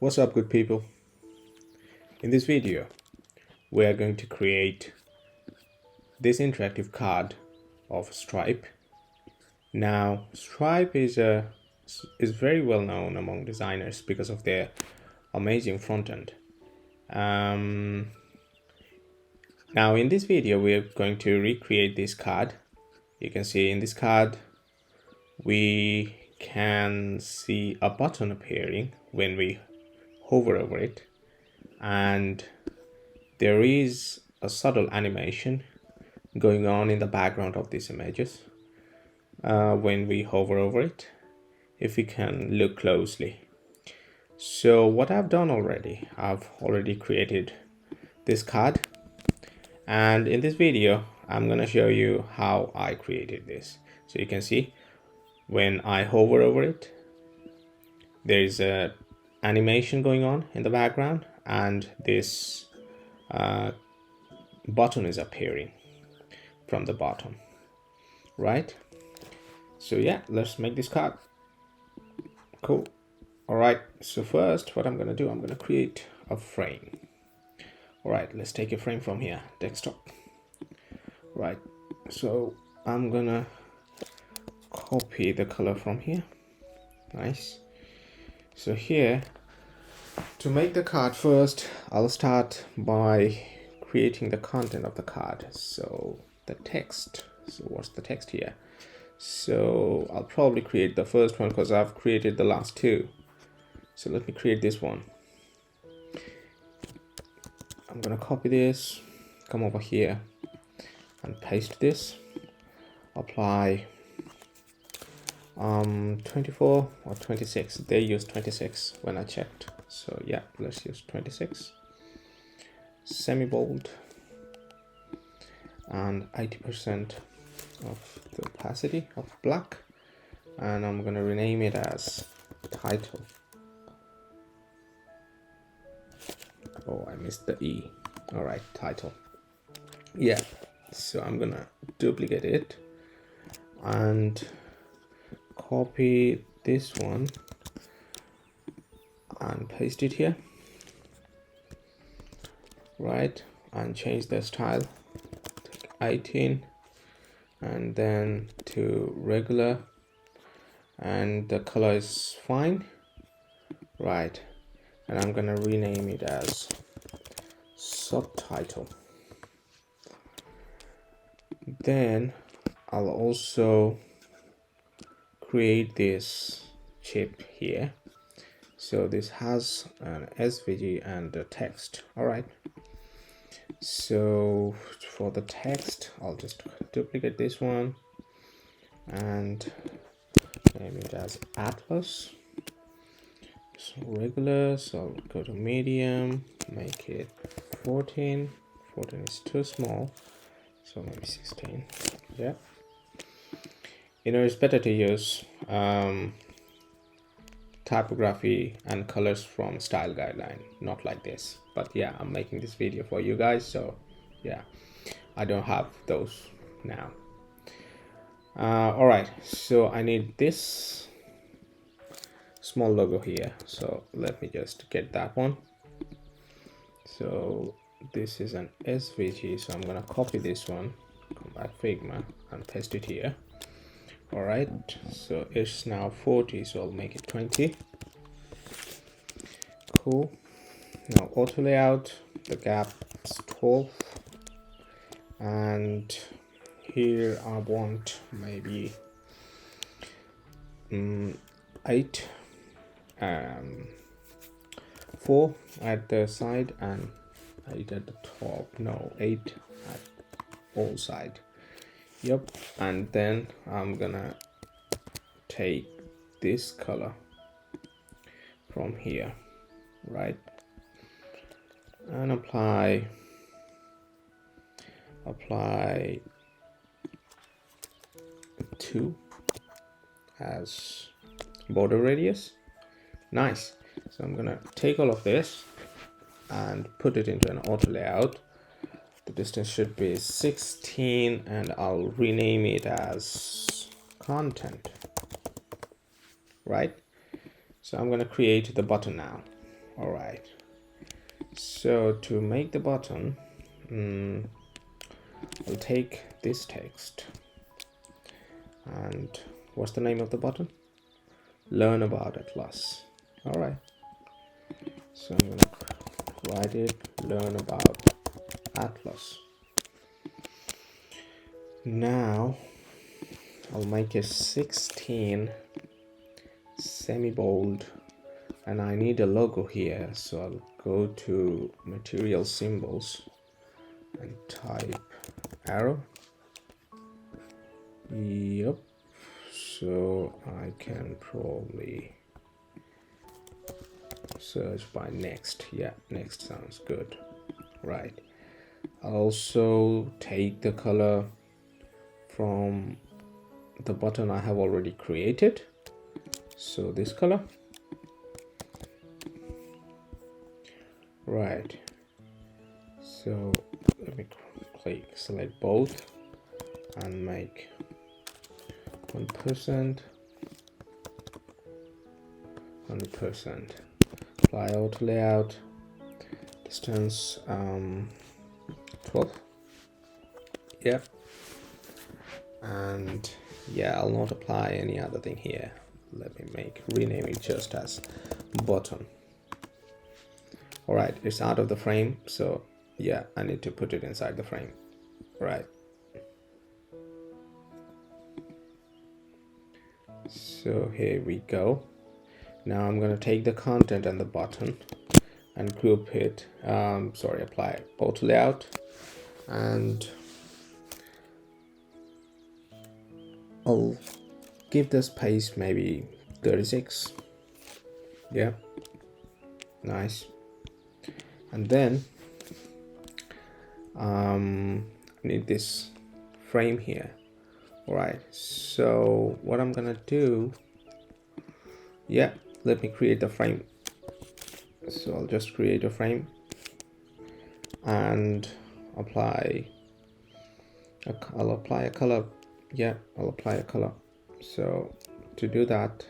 What's up, good people? In this video we are going to create this interactive card of Stripe. Now Stripe is very well known among designers because of their amazing front end. Now in this video we are going to recreate this card. You can see in this card we can see a button appearing when we hover over it, and there is a subtle animation going on in the background of these images when we hover over it, if we can look closely. So what I've done already, I've already created this card, and in this video I'm gonna show you how I created this. So you can see when I hover over it, there is a animation going on in the background, and this button is appearing from the bottom, right? So yeah, let's make this card. Cool. All right, so first what I'm gonna do, I'm gonna create a frame. All right, let's take a frame from here, desktop. Right, so I'm gonna copy the color from here. Nice. So here, to make the card first, I'll start by creating the content of the card. So the text, so what's the text here? So I'll probably create the first one because I've created the last two. So let me create this one. I'm gonna copy this, come over here and paste this, apply 24 or 26. They use 26 when I checked, so yeah, let's use 26. Semi-bold and 80% of the opacity of black, and I'm gonna rename it as title. Oh, I missed the E. All right, title. Yeah, so I'm gonna duplicate it and copy this one and paste it here, right? And change the style, take 18 and then to regular, and the color is fine, right? And I'm gonna rename it as subtitle. Then I'll also create this chip here. So this has an SVG and a text. All right, so for the text I'll just duplicate this one and name it as Atlas. So regular, so I'll go to medium, make it 14 is too small, so maybe 16. Yeah, you know, it's better to use typography and colors from style guideline, not like this. But yeah, I'm making this video for you guys, so yeah, I don't have those now. All right, so I need this small logo here, so let me just get that one. So this is an SVG, so I'm gonna copy this one, come back Figma and paste it here. All right, so it's now 40, so I'll make it 20. Cool. Now auto layout, the gap is 12, and here I want maybe 8, 4 at the side and 8 at the top. No, 8 at all side. Yep. And then I'm gonna take this color from here, right, and apply 2 as border radius. Nice. So I'm gonna take all of this and put it into an auto layout. The distance should be 16 and I'll rename it as content, right? So I'm going to create the button now. All right, so to make the button, I'll take this text, and what's the name of the button? Learn about Atlas. All right, so I'm gonna write it, learn about Atlas. Now I'll make a 16 semi-bold, and I need a logo here, so I'll go to material symbols and type arrow. Yep, so I can probably search by next. Yeah, next sounds good. Right, I'll also take the color from the button I have already created, so this color. Right, so let me select both and make 1%, 100%. Apply auto layout, distance 12. Yep. And yeah, I'll not apply any other thing here. Let me rename it just as button. All right, it's out of the frame, so yeah, I need to put it inside the frame. Right, so here we go. Now I'm going to take the content and the button and group it, apply auto layout, and I'll give the space maybe 36. Yeah, nice. And then I need this frame here. All right, so what I'm gonna do, yeah, let me create the frame. So I'll just create a frame and I'll apply a color. Yeah, I'll apply a color. So to do that,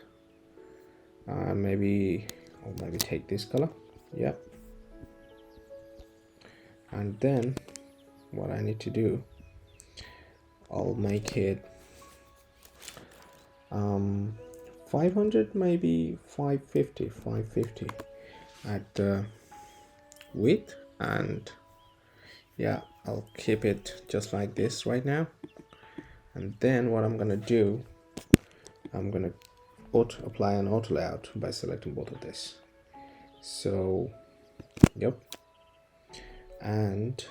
I'll maybe take this color. Yeah, and then what I need to do, I'll make it 500, maybe 550 at the width, and yeah, I'll keep it just like this right now. And then what I'm gonna do, I'm gonna apply an auto layout by selecting both of this. So yep, and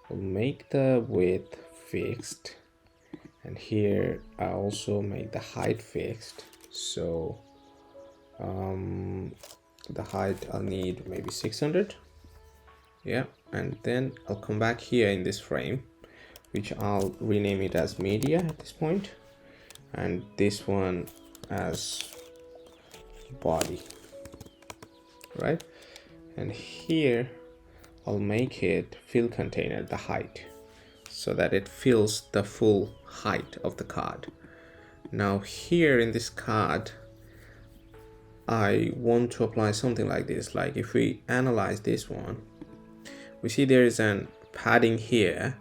I'll make the width fixed, and here I also make the height fixed. So the height I'll need maybe 600. Yeah, and then I'll come back here in this frame, which I'll rename it as media at this point, and this one as body. Right, and here I'll make it fill container the height, so that it fills the full height of the card. Now here in this card, I want to apply something like this. Like if we analyze this one, we see there is an padding here,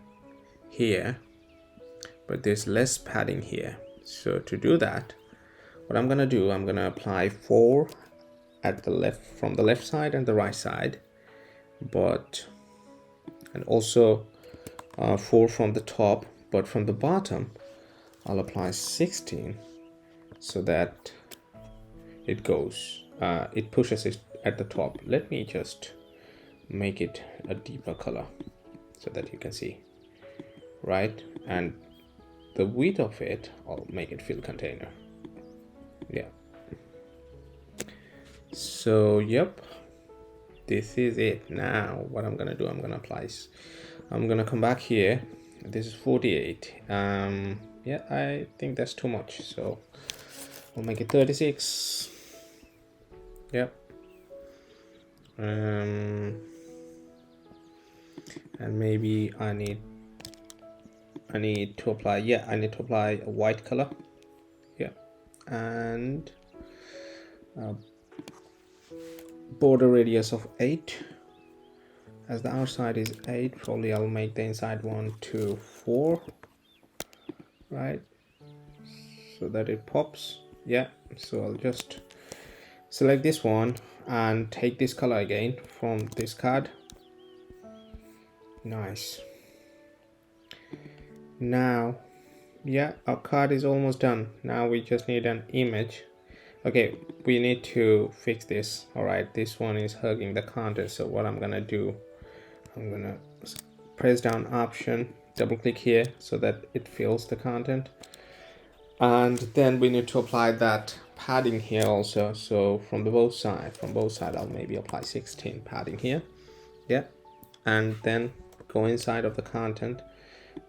but there's less padding here. So to do that, what I'm gonna do, I'm gonna apply 4 at the left, from the left side and the right side, and also 4 from the top, but from the bottom I'll apply 16, so that it goes, it pushes it at the top. Let me just make it a deeper color so that you can see. Right, and the width of it, I'll make it fill container. Yeah, so yep, this is it. Now what I'm gonna do, I'm gonna come back here. This is 48. Yeah, I think that's too much, so we'll make it 36. Yep. And maybe I need to apply, yeah, I need to apply a white color. Yeah, and border radius of 8. As the outside is 8, probably I'll make the inside one to 4, right, so that it pops. Yeah, so I'll just select this one and take this color again from this card. Nice. Now, yeah, our card is almost done. Now we just need an image. Okay, we need to fix this. All right, this one is hugging the content. So what I'm gonna do, I'm gonna press down Option, double click here so that it fills the content, and then we need to apply that padding here also. So from both sides, I'll maybe apply 16 padding here. Yeah, and then go inside of the content.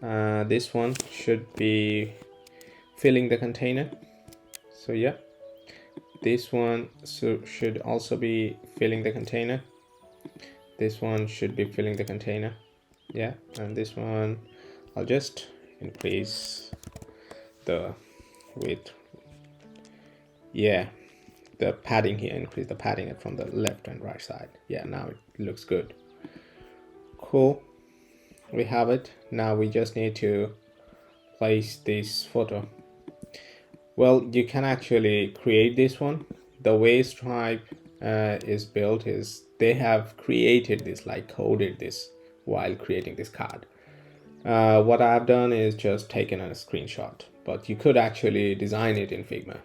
This one should be filling the container. So yeah, this one should also be filling the container. This one should be filling the container. Yeah, and this one I'll just increase the width. Yeah, the padding here, increase the padding from the left and right side. Yeah, now it looks good. Cool, we have it. Now we just need to place this photo. Well, you can actually create this one. The way Stripe is built is they have created this, like coded this while creating this card. What I've done is just taken a screenshot, but you could actually design it in Figma.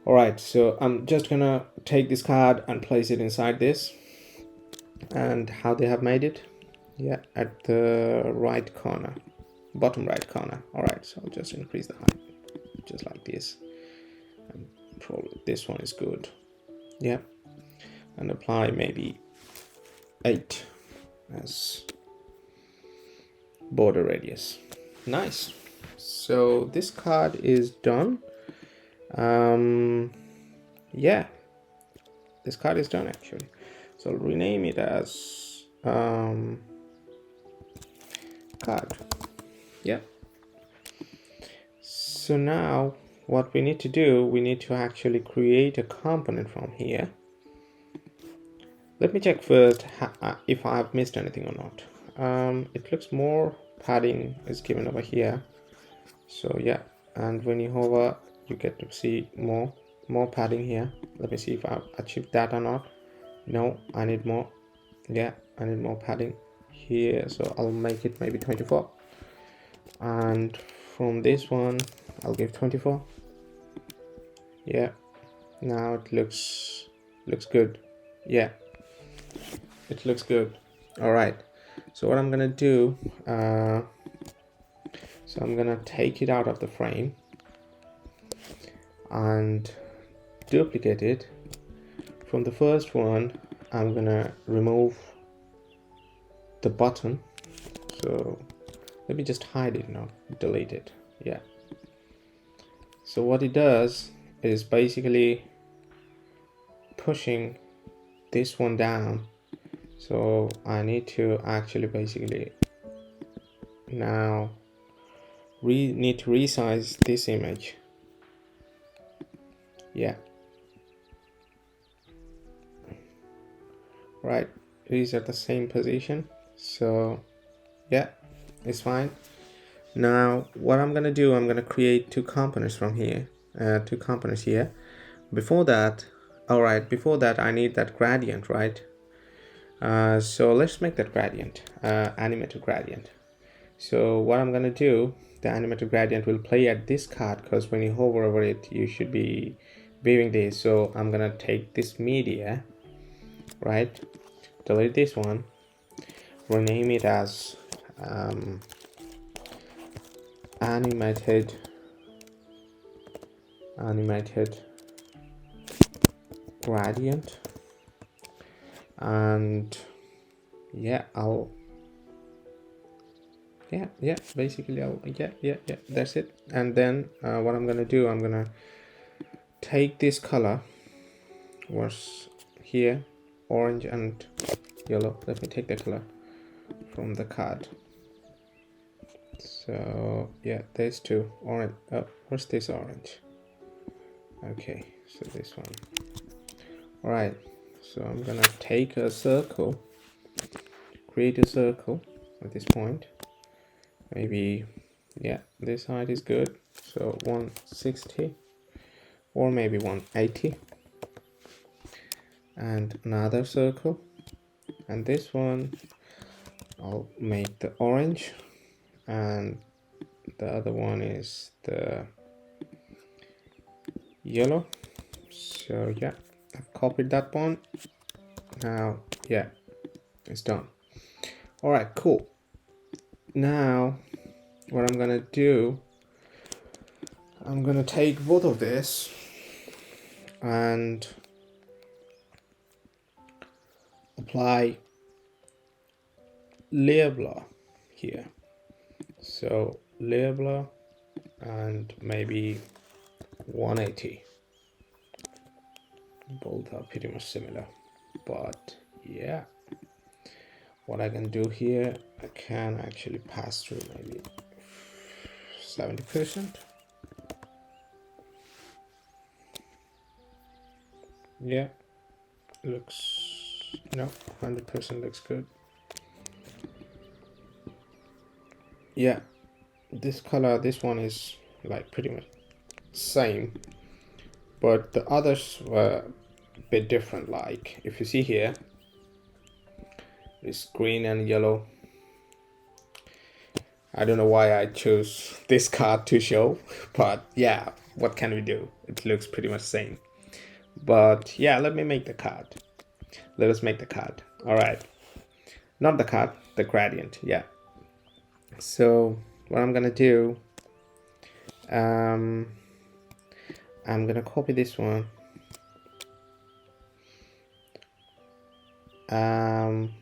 All right, so I'm just gonna take this card and place it inside this. And how they have made it, yeah, at the right corner, bottom right corner. All right, so I'll just increase the height just like this, and probably this one is good. Yeah, and apply maybe 8 as border radius. Nice. So this card is done. Yeah, this card is done actually. So I'll rename it as card. Yeah. So now what we need to do, we need to actually create a component from here. Let me check first if I have missed anything or not. It looks more padding is given over here. So yeah, and when you hover, you get to see more padding here. Let me see if I've achieved that or not. No, I need more. Yeah, I need more padding here, so I'll make it maybe 24, and from this one I'll give 24. Yeah, now it looks good. Yeah, it looks good. All right, so what I'm gonna do, so I'm gonna take it out of the frame and duplicate it. From the first one, I'm gonna remove the button. So let me just hide it now, delete it. Yeah. So what it does is basically pushing this one down. So I need to actually basically now need to resize this image. Yeah. Right, it is at the same position. So yeah, it's fine. Now what I'm gonna do, I'm gonna create two components from here, Before that, all right, before that I need that gradient, right? So let's make that gradient, animated gradient. So what I'm gonna do, the animated gradient will play at this card, because when you hover over it, you should be viewing this. So I'm gonna take this media, right? Delete this one, rename it as animated gradient, and yeah, basically I'll that's it. And then what I'm gonna do, I'm gonna take this color, was here, orange and yellow. Let me take the color from the card. So yeah, there's two orange. What's this orange? Okay, so this one, All right, so I'm gonna take a circle, create a circle at this point. Maybe, yeah, this height is good. So 160 or maybe 180. And another circle. And this one, I'll make the orange. And the other one is the yellow. So yeah, I've copied that one. Now, yeah, it's done. All right, cool. Now, what I'm gonna do, I'm gonna take both of this and apply layer blur here. So layer blur and maybe 180. Both are pretty much similar, but yeah, what I can do here, I can actually pass through maybe 70%. Yeah, looks, no, 100% looks good. Yeah, this color, this one is like pretty much same, but the others were a bit different. Like if you see here, it's green and yellow. I don't know why I chose this card to show, but yeah, what can we do? It looks pretty much the same. But yeah, let me make the card. Let us make the card. All right, not the card, the gradient. Yeah. So what I'm gonna do, I'm gonna copy this one.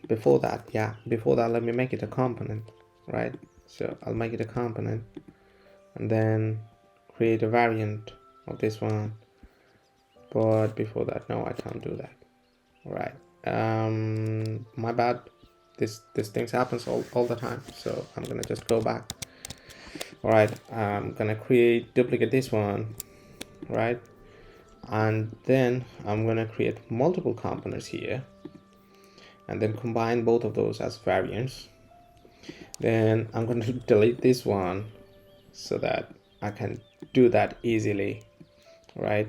Before that, let me make it a component, right? So I'll make it a component and then create a variant of this one. But before that, no, I can't do that. All right. My bad. This things happens all the time. So I'm gonna just go back. All right. I'm gonna duplicate this one, right? And then I'm gonna create multiple components here and then combine both of those as variants. Then I'm going to delete this one so that I can do that easily, right?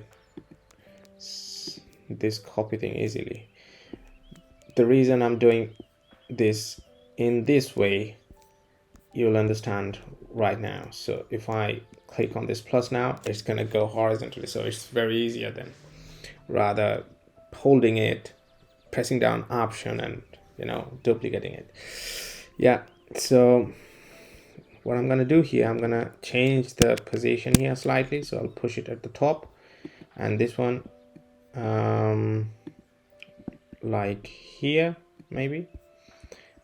This copy thing easily. The reason I'm doing this in this way, you'll understand right now. So if I click on this plus now, it's going to go horizontally. So it's very easier than rather holding it, pressing down option and, duplicating it. Yeah. So what I'm going to do here, I'm going to change the position here slightly. So I'll push it at the top, and this one like here maybe,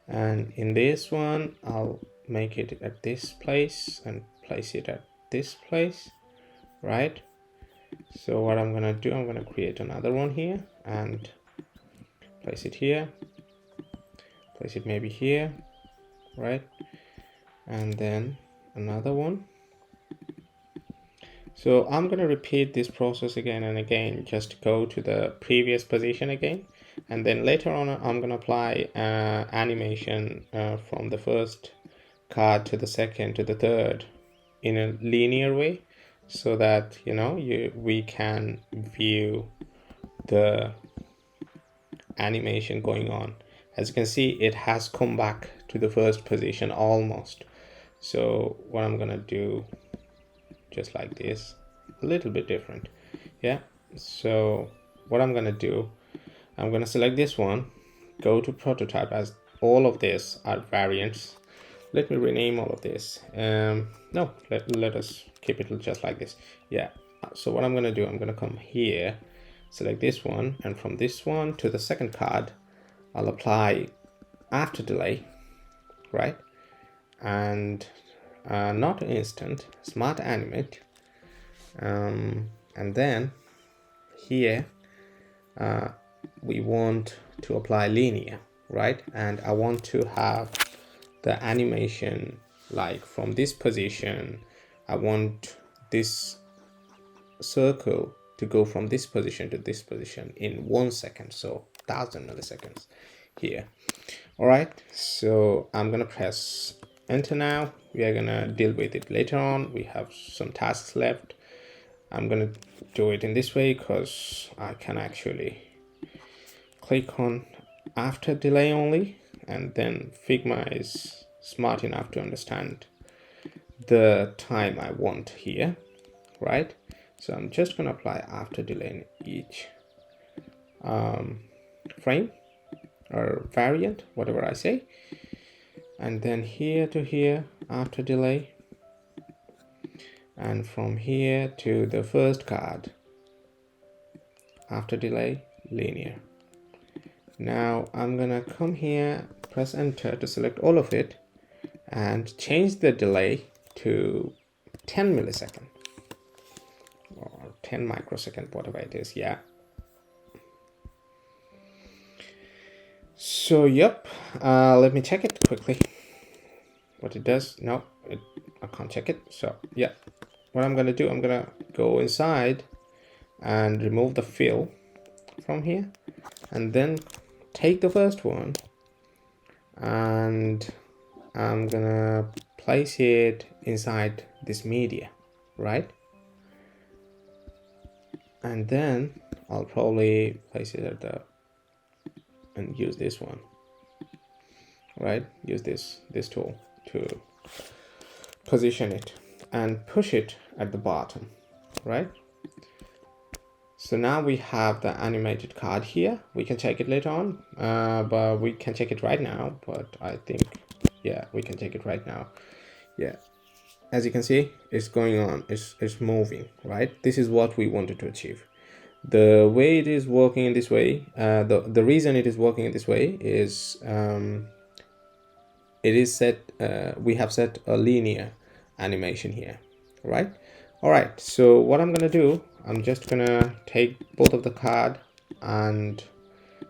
and in this one I'll make it at this place and place it at this place, right? So what I'm going to do, I'm going to create another one here and place it here, place it maybe here, right? And then another one. So I'm going to repeat this process again and again, just to go to the previous position again, and then later on I'm going to apply animation from the first card to the second to the third in a linear way, so that we can view the animation going on. As you can see, it has come back to the first position almost. So what I'm gonna do, just like this, a little bit different. Yeah, so what I'm gonna do, I'm gonna select this one, go to prototype, as all of this are variants. Let me rename all of this. No, let us keep it just like this. Yeah, so what I'm gonna do, I'm gonna come here, select this one, and from this one to the second card I'll apply after delay, right? And not instant, smart animate, and then here we want to apply linear, right? And I want to have the animation like from this position. I want this circle to go from this position to this position in 1 second, so 1000 milliseconds here. All right, so I'm gonna press enter now. We are gonna deal with it later on. We have some tasks left. I'm gonna do it in this way because I can actually click on after delay only, and then Figma is smart enough to understand the time I want here, right? So I'm just gonna apply after delay in each frame or variant, whatever I say, and then here to here after delay, and from here to the first card after delay linear. Now I'm gonna come here, press enter to select all of it, and change the delay to 10 millisecond or 10 microsecond, whatever it is. Yeah. So yep, let me check it quickly. What it does? No, I can't check it. So yeah, what I'm gonna do, I'm gonna go inside and remove the fill from here, and then take the first one, and I'm gonna place it inside this media, right? And then I'll probably place it at the, and use this one, right? Use this tool to position it and push it at the bottom, right? So now we have the animated card here. We can check it later on, but we can check it right now. But I think, yeah, we can check it right now. Yeah, as you can see, it's going on, it's moving, right? This is what we wanted to achieve. The way it is working in this way, the reason it is working in this way is it is set, we have set a linear animation here, right? All right, so what I'm gonna do, I'm just gonna take both of the card and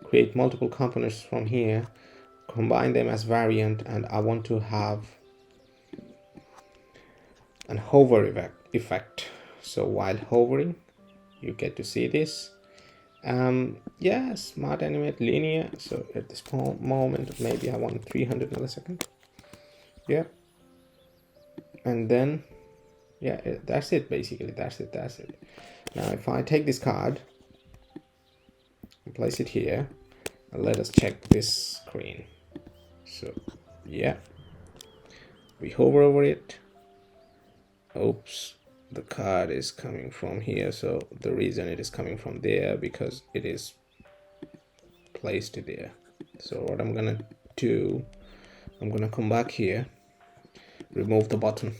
create multiple components from here, combine them as variant, and I want to have an hover effect. So while hovering, you get to see this. Yeah, smart animate linear. So at this moment, maybe I want 300 milliseconds. Yeah, and then yeah, that's it basically. That's it. Now if I take this card and place it here, and let us check this screen. So yeah, we hover over it. Oops, the card is coming from here. So the reason it is coming from there, because it is placed there. So what I'm gonna do, I'm gonna come back here, remove the button.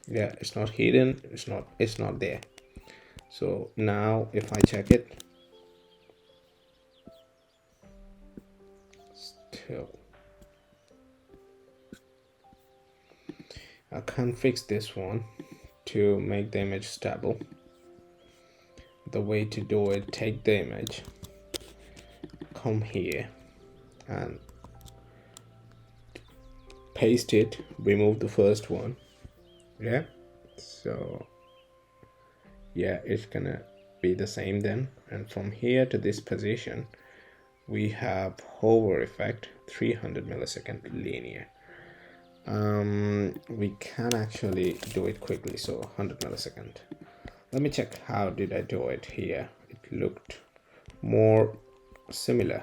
Yeah, it's not hidden, it's not there. So now if I check it, still I can't fix this one to make the image stable. The way to do it, take the image, come here and paste it, remove the first one. Yeah, so yeah, it's gonna be the same then. And from here to this position, we have hover effect 300 millisecond linear. We can actually do it quickly, so 100 millisecond. Let me check how did I do it here. It looked more similar.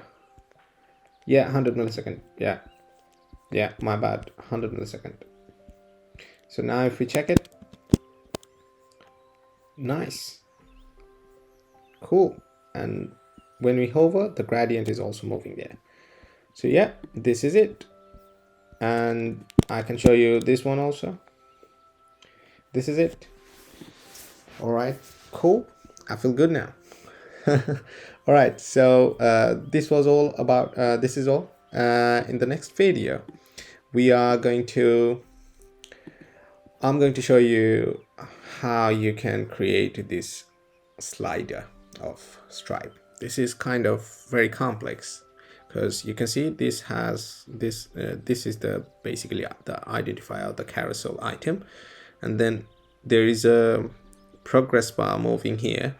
Yeah, 100 millisecond. Yeah, my bad, 100 millisecond. So now if we check it, nice, cool. And when we hover, the gradient is also moving there. So yeah, this is it. And I can show you this one also. This is it. All right, cool. I feel good now. All right, so this was all about, this is all. In the next video, I'm going to show you how you can create this slider of Stripe. This is kind of very complex because you can see this has this is the basically the identifier of the carousel item, and then there is a progress bar moving here,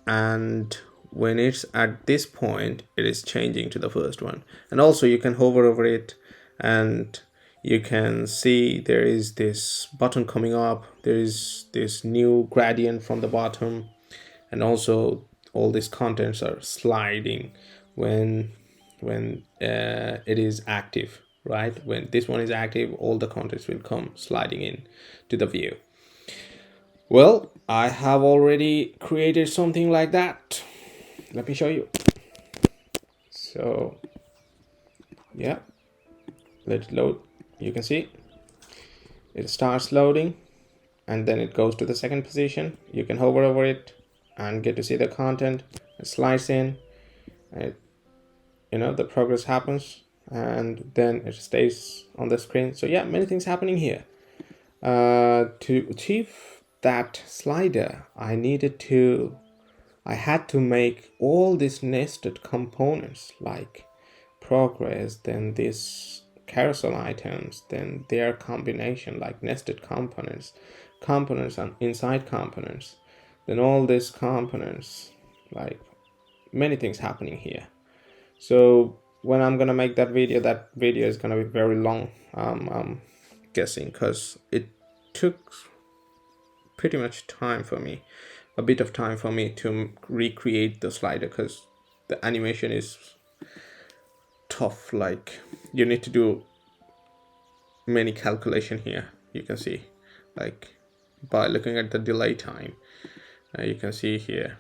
and when it's at this point, it is changing to the first one. And also you can hover over it and you can see there is this button coming up, there is this new gradient from the bottom, and also all these contents are sliding when it is active, right? When this one is active, all the contents will come sliding in to the view. Well, I have already created something like that. Let me show you. So yeah, let it load. You can see it starts loading and then it goes to the second position. You can hover over it and get to see the content. It slides in, and the progress happens, and then it stays on the screen. So yeah, many things happening here. To achieve that slider, I had to make all these nested components like progress, then this carousel items, then their combination like nested components and inside components, then all these components, like many things happening here. So when I'm gonna make that video is gonna be very long, I'm guessing, because it took pretty much time for me, a bit of time for me to recreate the slider, because the animation is tough. Like you need to do many calculation here. You can see, like by looking at the delay time, you can see here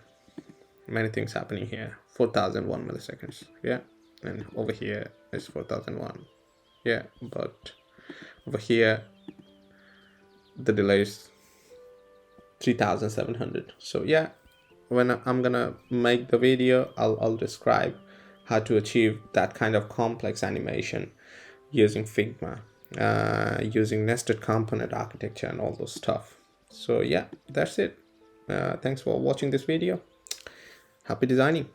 many things happening here. 4001 milliseconds, yeah, and over here is 4001, yeah, but over here the delay is 3700. So yeah, when I'm gonna make the video, I'll describe how to achieve that kind of complex animation using Figma, using nested component architecture and all those stuff. So yeah, that's it. Thanks for watching this video. Happy designing.